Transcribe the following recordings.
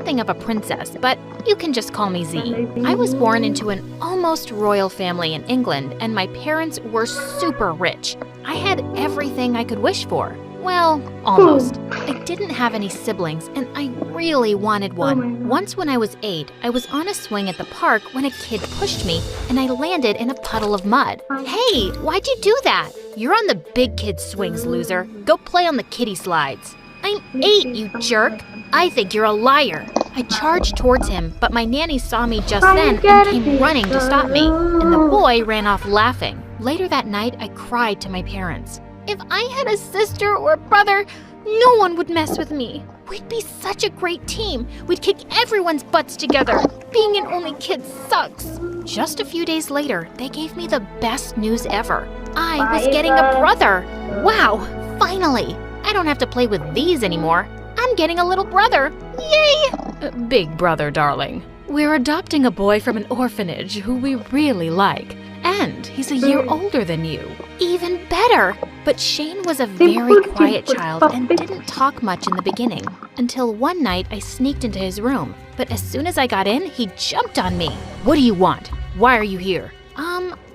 something of a princess, but you can just call me Z. I was born into an almost royal family in England, and my parents were super rich. I had everything I could wish for. Well, almost. I didn't have any siblings, and I really wanted one. Once when I was 8, I was on a swing at the park when a kid pushed me, and I landed in a puddle of mud. Hey, why'd you do that? You're on the big kid swings, loser. Go play on the kiddie slides. I'm 8, you jerk. I think you're a liar. I charged towards him, but my nanny saw me just then and came running to stop me, and the boy ran off laughing. Later that night, I cried to my parents. If I had a sister or a brother, no one would mess with me. We'd be such a great team. We'd kick everyone's butts together. Being an only kid sucks. Just a few days later, they gave me the best news ever. I was getting a brother. Wow, finally. I don't have to play with these anymore. I'm getting a little brother. Yay! Big brother, darling. We're adopting a boy from an orphanage who we really like. And he's a year older than you. Even better! But Shane was a very quiet child and didn't talk much in the beginning. Until one night I sneaked into his room. But as soon as I got in, he jumped on me. What do you want? Why are you here?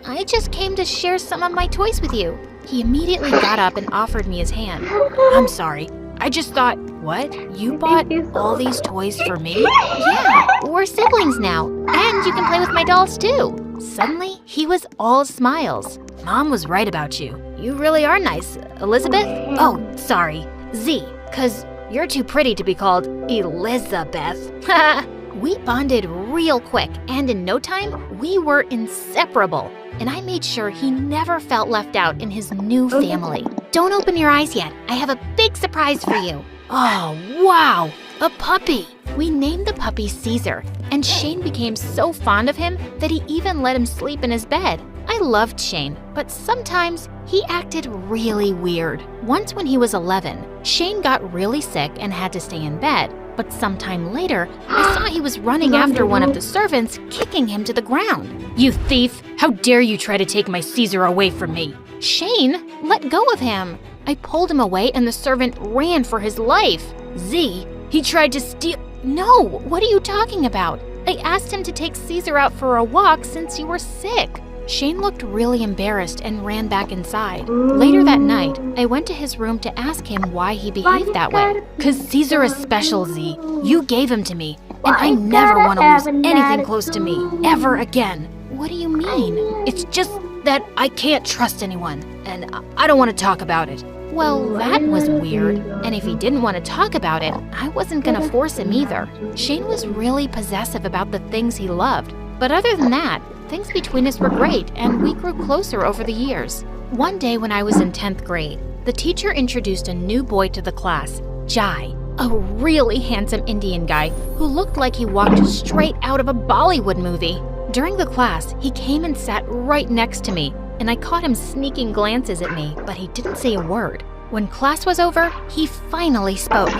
I just came to share some of my toys with you. He immediately got up and offered me his hand. I'm sorry. I just thought, what? You bought all these toys for me? Yeah, we're siblings now. And you can play with my dolls too. Suddenly, he was all smiles. Mom was right about you. You really are nice, Elizabeth? Oh, sorry, Z, 'cause you're too pretty to be called Elizabeth. We bonded real quick, and in no time, we were inseparable. And I made sure he never felt left out in his new family. Don't open your eyes yet. I have a big surprise for you. Oh, wow, a puppy. We named the puppy Caesar, and Shane became so fond of him that he even let him sleep in his bed. I loved Shane, but sometimes he acted really weird. Once when he was 11, Shane got really sick and had to stay in bed. But sometime later, I saw he was running after one of the servants, kicking him to the ground. You thief! How dare you try to take my Caesar away from me? Shane, let go of him. I pulled him away and the servant ran for his life. Z, he tried to steal— No, what are you talking about? I asked him to take Caesar out for a walk since you were sick. Shane looked really embarrassed and ran back inside. Later that night, I went to his room to ask him why he behaved that way. 'Cause Caesar is special, Z. You gave him to me, and I never want to lose anything close to me, ever again. What do you mean? It's just that I can't trust anyone, and I don't want to talk about it. Well, that was weird, and if he didn't want to talk about it, I wasn't gonna force him either. Shane was really possessive about the things he loved, but other than that, things between us were great, and we grew closer over the years. One day when I was in 10th grade, the teacher introduced a new boy to the class, Jai, a really handsome Indian guy who looked like he walked straight out of a Bollywood movie. During the class, he came and sat right next to me, and I caught him sneaking glances at me, but he didn't say a word. When class was over, he finally spoke.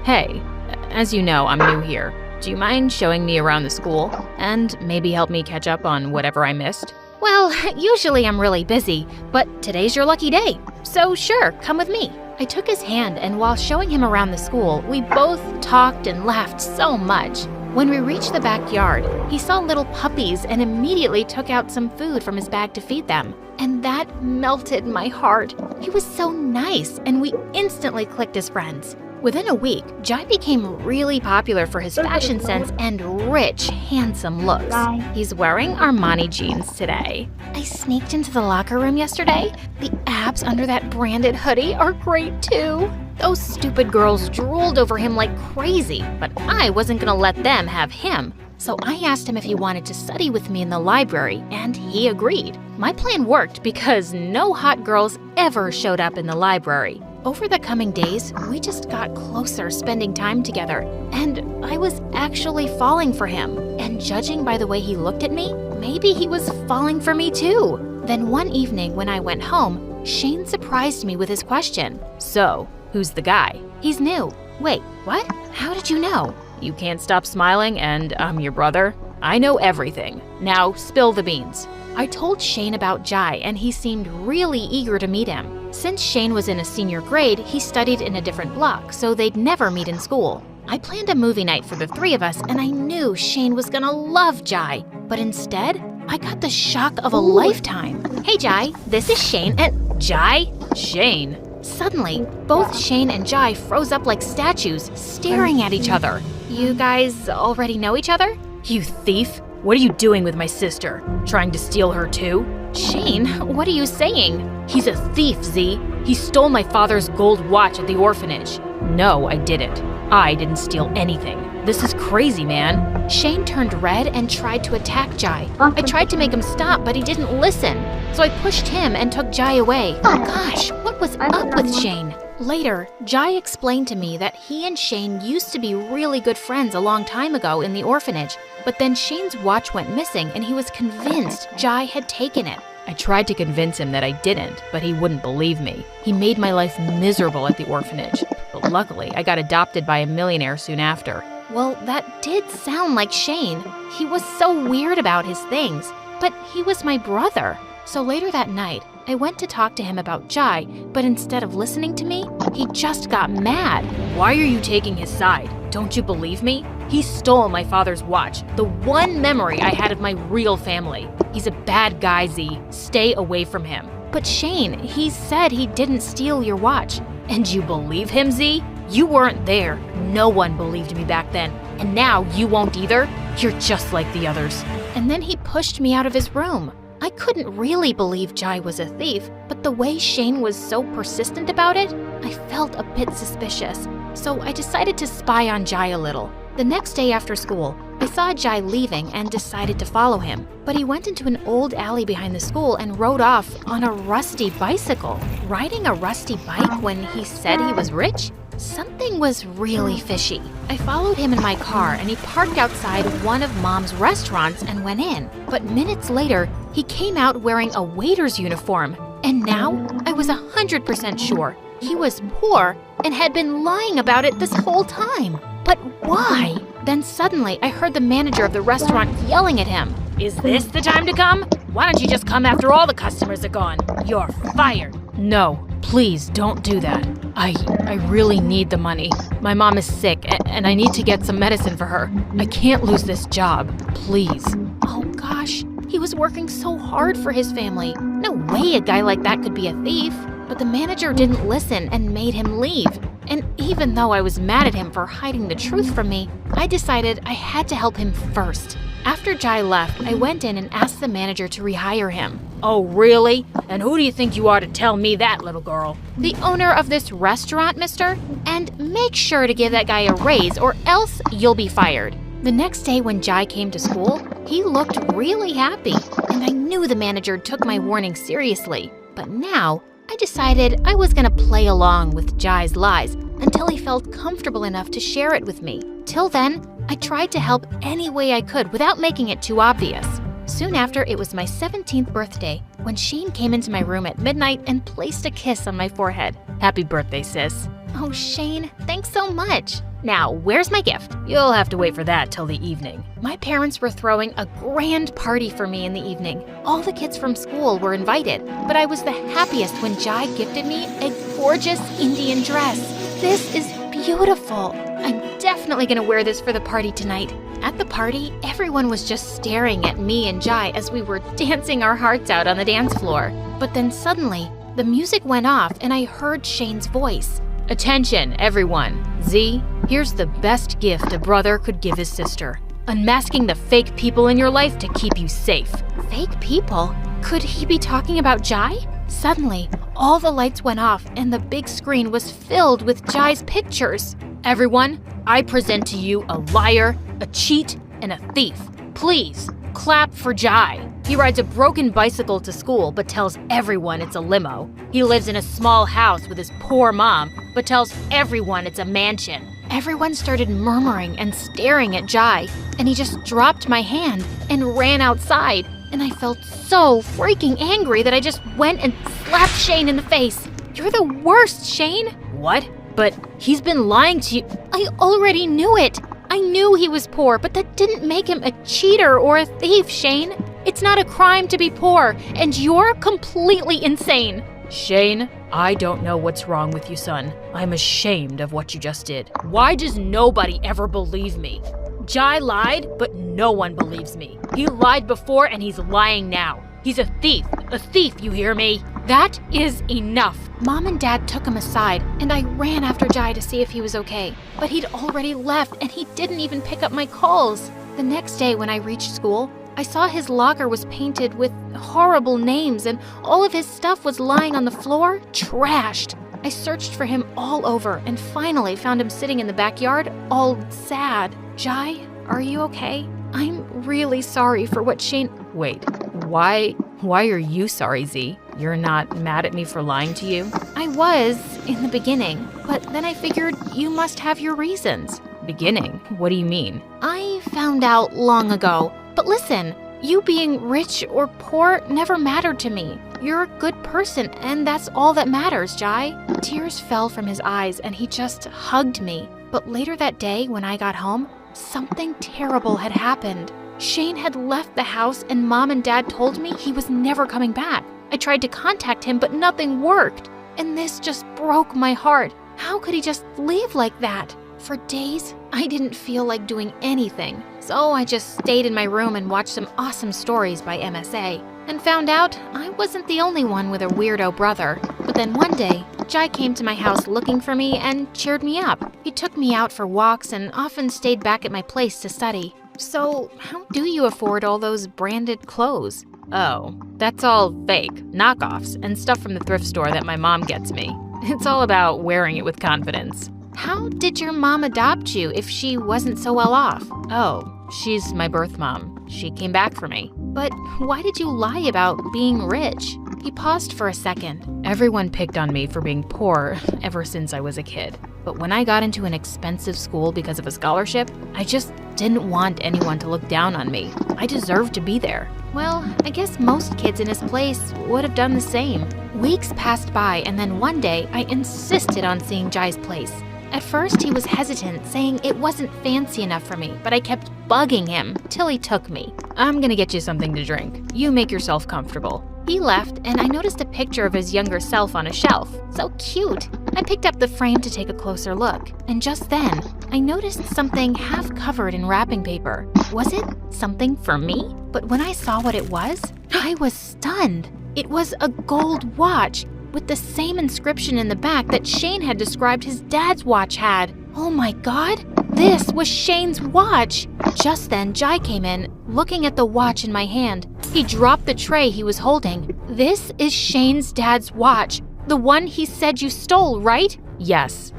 Hey, as you know, I'm new here. Do you mind showing me around the school and maybe help me catch up on whatever I missed? Well, usually I'm really busy, but today's your lucky day. So sure, come with me. I took his hand, and while showing him around the school, we both talked and laughed so much. When we reached the backyard, he saw little puppies and immediately took out some food from his bag to feed them. And that melted my heart. He was so nice, and we instantly clicked as friends. Within a week, Jai became really popular for his fashion sense and rich, handsome looks. He's wearing Armani jeans today. I sneaked into the locker room yesterday. The abs under that branded hoodie are great too. Those stupid girls drooled over him like crazy, but I wasn't gonna let them have him. So I asked him if he wanted to study with me in the library, and he agreed. My plan worked because no hot girls ever showed up in the library. Over the coming days, we just got closer spending time together, and I was actually falling for him. And judging by the way he looked at me, maybe he was falling for me too. Then one evening when I went home, Shane surprised me with his question. So, who's the guy? He's new. Wait, what? How did you know? You can't stop smiling and I'm your brother? I know everything. Now spill the beans. I told Shane about Jai, and he seemed really eager to meet him. Since Shane was in a senior grade, he studied in a different block, so they'd never meet in school. I planned a movie night for the three of us, and I knew Shane was gonna love Jai. But instead, I got the shock of a lifetime. Hey Jai, this is Shane and Jai? Shane? Suddenly, both Shane and Jai froze up like statues, staring at each other. You guys already know each other? You thief! What are you doing with my sister? Trying to steal her too? Shane, what are you saying? He's a thief, Z. He stole my father's gold watch at the orphanage. No, I didn't. I didn't steal anything. This is crazy, man. Shane turned red and tried to attack Jai. I tried to make him stop, but he didn't listen. So I pushed him and took Jai away. Gosh, what was up with Shane? Later, Jai explained to me that he and Shane used to be really good friends a long time ago in the orphanage, but then Shane's watch went missing and he was convinced Jai had taken it. I tried to convince him that I didn't, but he wouldn't believe me. He made my life miserable at the orphanage, but luckily I got adopted by a millionaire soon after. Well, that did sound like Shane. He was so weird about his things, but he was my brother. So later that night, I went to talk to him about Jai, but instead of listening to me, he just got mad. Why are you taking his side? Don't you believe me? He stole my father's watch, the one memory I had of my real family. He's a bad guy, Z. Stay away from him. But Shane, he said he didn't steal your watch. And you believe him, Z? You weren't there. No one believed me back then. And now you won't either? You're just like the others. And then he pushed me out of his room. I couldn't really believe Jai was a thief, but the way Shane was so persistent about it, I felt a bit suspicious. So I decided to spy on Jai a little. The next day after school, I saw Jai leaving and decided to follow him. But he went into an old alley behind the school and rode off on a rusty bicycle. Riding a rusty bike when he said he was rich? Something was really fishy. I followed him in my car and he parked outside one of Mom's restaurants and went in. But minutes later, he came out wearing a waiter's uniform. And now I was 100% sure he was poor and had been lying about it this whole time. But why? Then suddenly I heard the manager of the restaurant yelling at him. Is this the time to come? Why don't you just come after all the customers are gone? You're fired. No, please don't do that. I really need the money. My mom is sick and I need to get some medicine for her. I can't lose this job. Please. Oh gosh, he was working so hard for his family. No way a guy like that could be a thief. But the manager didn't listen and made him leave. And even though I was mad at him for hiding the truth from me, I decided I had to help him first. After Jai left, I went in and asked the manager to rehire him. Oh, really? And who do you think you are to tell me that, little girl? The owner of this restaurant, mister. And make sure to give that guy a raise or else you'll be fired. The next day when Jai came to school, he looked really happy. And I knew the manager took my warning seriously. But now, I decided I was gonna play along with Jai's lies until he felt comfortable enough to share it with me. Till then, I tried to help any way I could without making it too obvious. Soon after, it was my 17th birthday when Shane came into my room at midnight and placed a kiss on my forehead. Happy birthday, sis. Oh, Shane, thanks so much. Now, where's my gift? You'll have to wait for that till the evening. My parents were throwing a grand party for me in the evening. All the kids from school were invited, but I was the happiest when Jai gifted me a gorgeous Indian dress. This is beautiful. I'm definitely gonna wear this for the party tonight. At the party, everyone was just staring at me and Jai as we were dancing our hearts out on the dance floor. But then suddenly, the music went off and I heard Shane's voice. Attention, everyone. Z, here's the best gift a brother could give his sister. Unmasking the fake people in your life to keep you safe. Fake people? Could he be talking about Jai? Suddenly, all the lights went off and the big screen was filled with Jai's pictures. Everyone, I present to you a liar, a cheat, and a thief. Please, clap for Jai. He rides a broken bicycle to school but tells everyone it's a limo. He lives in a small house with his poor mom but tells everyone it's a mansion. Everyone started murmuring and staring at Jai, and he just dropped my hand and ran outside. And I felt so freaking angry that I just went and slapped Shane in the face. You're the worst, Shane. What? But he's been lying to you. I already knew it. I knew he was poor, but that didn't make him a cheater or a thief, Shane. It's not a crime to be poor, and you're completely insane. Shane, I don't know what's wrong with you, son. I'm ashamed of what you just did. Why does nobody ever believe me? Jai lied, but no one believes me. He lied before and he's lying now. He's a thief, you hear me? That is enough. Mom and Dad took him aside, and I ran after Jai to see if he was okay. But he'd already left, and he didn't even pick up my calls. The next day when I reached school, I saw his locker was painted with horrible names, and all of his stuff was lying on the floor, trashed. I searched for him all over, and finally found him sitting in the backyard, all sad. Jai, are you okay? I'm really sorry for what Shane— Wait, why are you sorry, Z? You're not mad at me for lying to you? I was in the beginning, but then I figured you must have your reasons. Beginning? What do you mean? I found out long ago. But listen, you being rich or poor never mattered to me. You're a good person, and that's all that matters, Jai. Tears fell from his eyes, and he just hugged me. But later that day, when I got home, something terrible had happened. Shane had left the house, and Mom and Dad told me he was never coming back. I tried to contact him, but nothing worked. And this just broke my heart. How could he just leave like that? For days, I didn't feel like doing anything. So I just stayed in my room and watched some awesome stories by MSA, and found out I wasn't the only one with a weirdo brother. But then one day, Jai came to my house looking for me and cheered me up. He took me out for walks and often stayed back at my place to study. So how do you afford all those branded clothes? Oh, that's all fake, knockoffs, and stuff from the thrift store that my mom gets me. It's all about wearing it with confidence. How did your mom adopt you if she wasn't so well off? Oh, she's my birth mom. She came back for me. But why did you lie about being rich? He paused for a second. Everyone picked on me for being poor ever since I was a kid. But when I got into an expensive school because of a scholarship, I just didn't want anyone to look down on me. I deserved to be there. Well, I guess most kids in his place would have done the same. Weeks passed by, and then one day, I insisted on seeing Jai's place. At first, he was hesitant, saying it wasn't fancy enough for me, but I kept bugging him till he took me. I'm gonna get you something to drink. You make yourself comfortable. He left, and I noticed a picture of his younger self on a shelf. So cute. I picked up the frame to take a closer look, and just then, I noticed something half covered in wrapping paper. Was it something for me? But when I saw what it was, I was stunned. It was a gold watch with the same inscription in the back that Shane had described his dad's watch had. Oh my God, this was Shane's watch. Just then, Jai came in, looking at the watch in my hand. He dropped the tray he was holding. This is Shane's dad's watch, the one he said you stole, right? Yes,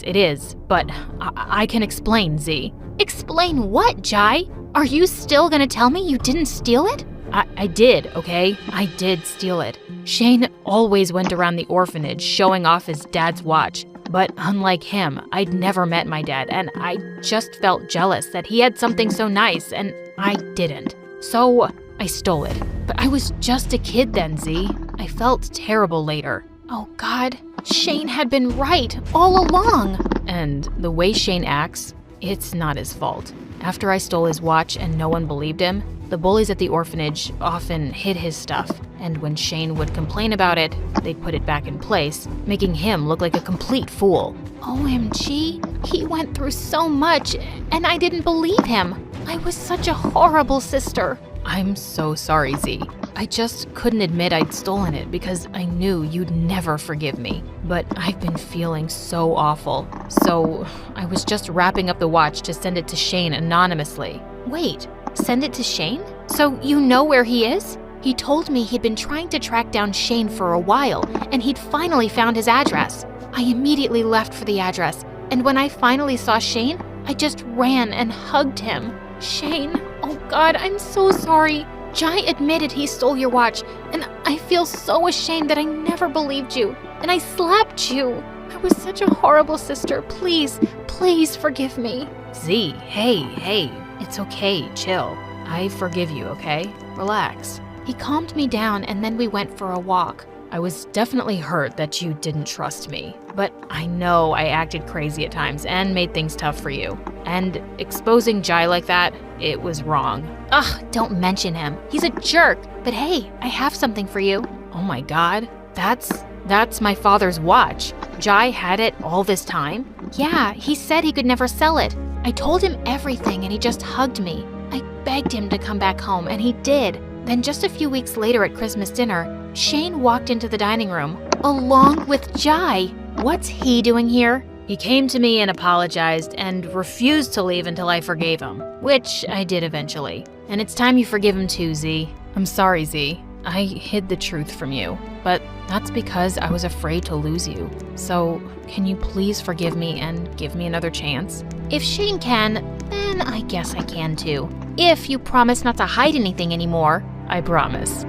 it is, but I can explain, Z. Explain what, Jai? Are you still gonna tell me you didn't steal it? I did, okay? I did steal it. Shane always went around the orphanage showing off his dad's watch. But unlike him, I'd never met my dad, and I just felt jealous that he had something so nice and I didn't. So I stole it. But I was just a kid then, Z. I felt terrible later. Oh God, Shane had been right all along. And the way Shane acts, it's not his fault. After I stole his watch and no one believed him, the bullies at the orphanage often hid his stuff, and when Shane would complain about it, they'd put it back in place, making him look like a complete fool. OMG, he went through so much, and I didn't believe him. I was such a horrible sister. I'm so sorry, Z. I just couldn't admit I'd stolen it because I knew you'd never forgive me. But I've been feeling so awful, so I was just wrapping up the watch to send it to Shane anonymously. Wait, send it to Shane? So you know where he is? He told me he'd been trying to track down Shane for a while, and he'd finally found his address. I immediately left for the address, and when I finally saw Shane, I just ran and hugged him. Shane, oh God, I'm so sorry. Jai admitted he stole your watch, and I feel so ashamed that I never believed you, and I slapped you. I was such a horrible sister. Please, please forgive me. Z, hey, it's okay, chill. I forgive you, okay? Relax. He calmed me down, and then we went for a walk. I was definitely hurt that you didn't trust me, but I know I acted crazy at times and made things tough for you. And exposing Jai like that, it was wrong. Ugh, don't mention him. He's a jerk. But hey, I have something for you. Oh my God, That's my father's watch. Jai had it all this time? Yeah, he said he could never sell it. I told him everything and he just hugged me. I begged him to come back home and he did. Then just a few weeks later at Christmas dinner, Shane walked into the dining room, along with Jai. What's he doing here? He came to me and apologized and refused to leave until I forgave him, which I did eventually. And it's time you forgive him too, Z. I'm sorry, Z. I hid the truth from you, but that's because I was afraid to lose you. So, can you please forgive me and give me another chance? If Shane can, then I guess I can too. If you promise not to hide anything anymore. I promise.